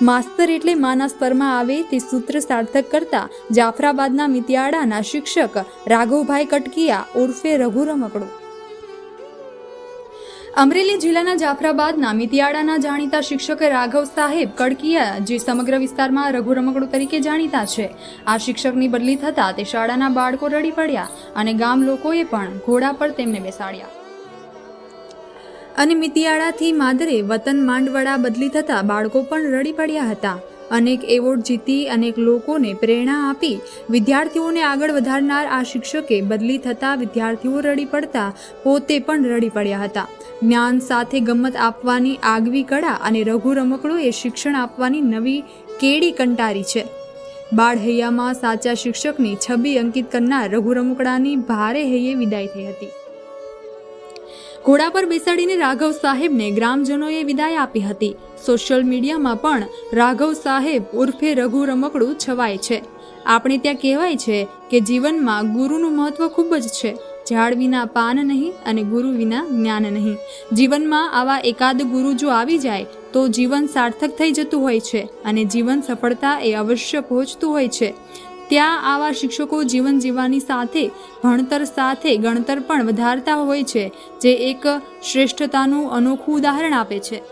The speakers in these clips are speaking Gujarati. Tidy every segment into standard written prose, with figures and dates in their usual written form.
માસ્તર એટલે માના સ્તરમાં આવે તે સૂત્ર સાર્થક કરતા જાફરાબાદના મિતિયાળાના શિક્ષક રાઘવભાઈ કટકિયા ઉર્ફે રઘુ રમકડું। અમરેલી જિલ્લાના જાફરાબાદના મિતિયાળાના જાણીતા શિક્ષક રાઘવ સાહેબ કડકિયા જે સમગ્ર વિસ્તારમાં રઘુ રમકડું તરીકે જાણીતા છે, આ શિક્ષકની બદલી થતાં તે શાળાના બાળકો રડી પડ્યા અને ગામ લોકોએ પણ ઘોડા પર તેમને બેસાડ્યા અને મિતિયાળાથી માદરે વતન માંડવડા બદલી થતાં બાળકો પણ રડી પડ્યા હતા। અનેક એવોર્ડ જીતી અનેક લોકોને પ્રેરણા આપી વિદ્યાર્થીઓને આગળ વધારનાર આ શિક્ષકે બદલી થતાં વિદ્યાર્થીઓ રડી પડતા પોતે પણ રડી પડ્યા હતા। જ્ઞાન સાથે ગમત આપવાની આગવી કળા અને રઘુ રમકડું એ શિક્ષણ આપવાની નવી કેડી કંટારી છે। બાળ હૈયામાં સાચા શિક્ષકની છબી અંકિત કરનાર રઘુ રમકડાની ભારે હૈયે વિદાય થઈ હતી। ઘોડા પર બેસાડીને રાઘવ સાહેબને ગ્રામજનોએ વિદાય આપી હતી। સોશિયલ મીડિયામાં પણ રાઘવ સાહેબ ઉર્ફે રઘુ રમકડું છવાય છે। આપણે ત્યાં કહેવાય છે કે જીવનમાં ગુરુનું મહત્વ ખૂબ જ છે। ઝાડ વિના પાન નહીં અને ગુરુ વિના જ્ઞાન નહીં। જીવનમાં આવા એકાદ ગુરુ જો આવી જાય તો જીવન સાર્થક થઈ જતું હોય છે અને જીવન સફળતા એ અવશ્ય પહોંચતું હોય છે। ત્યાં આવા શિક્ષકો જીવન જીવવાની સાથે ભણતર સાથે ગણતર પણ વધારતા હોય છે, જે એક શ્રેષ્ઠતાનું અનોખું ઉદાહરણ આપે છે।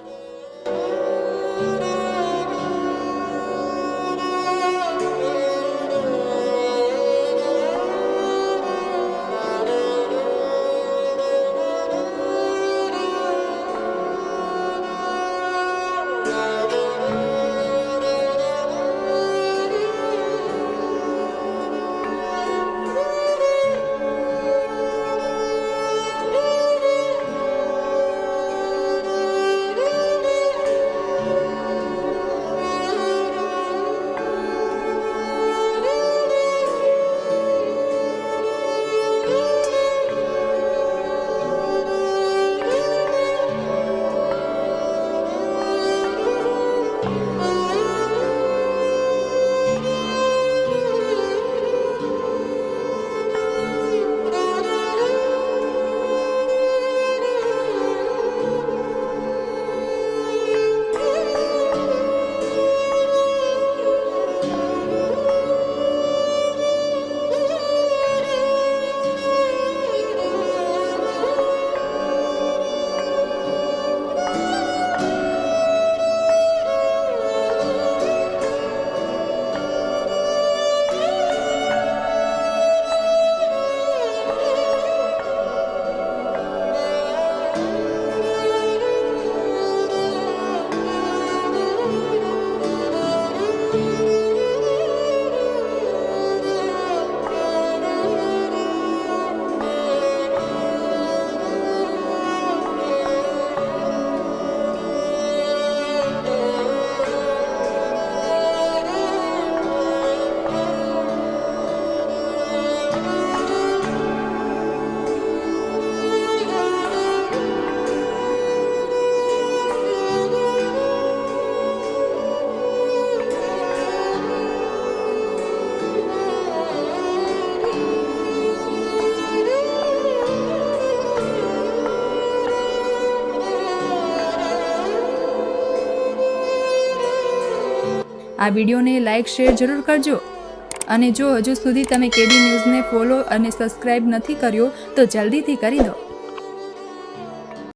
આ વિડીયોને લાઇક શેર જરૂર કરજો અને જો હજુ સુધી તમે કેડી ન્યૂઝને ફોલો અને સબસ્ક્રાઇબ નથી કર્યો તો જલ્દીથી કરી દો।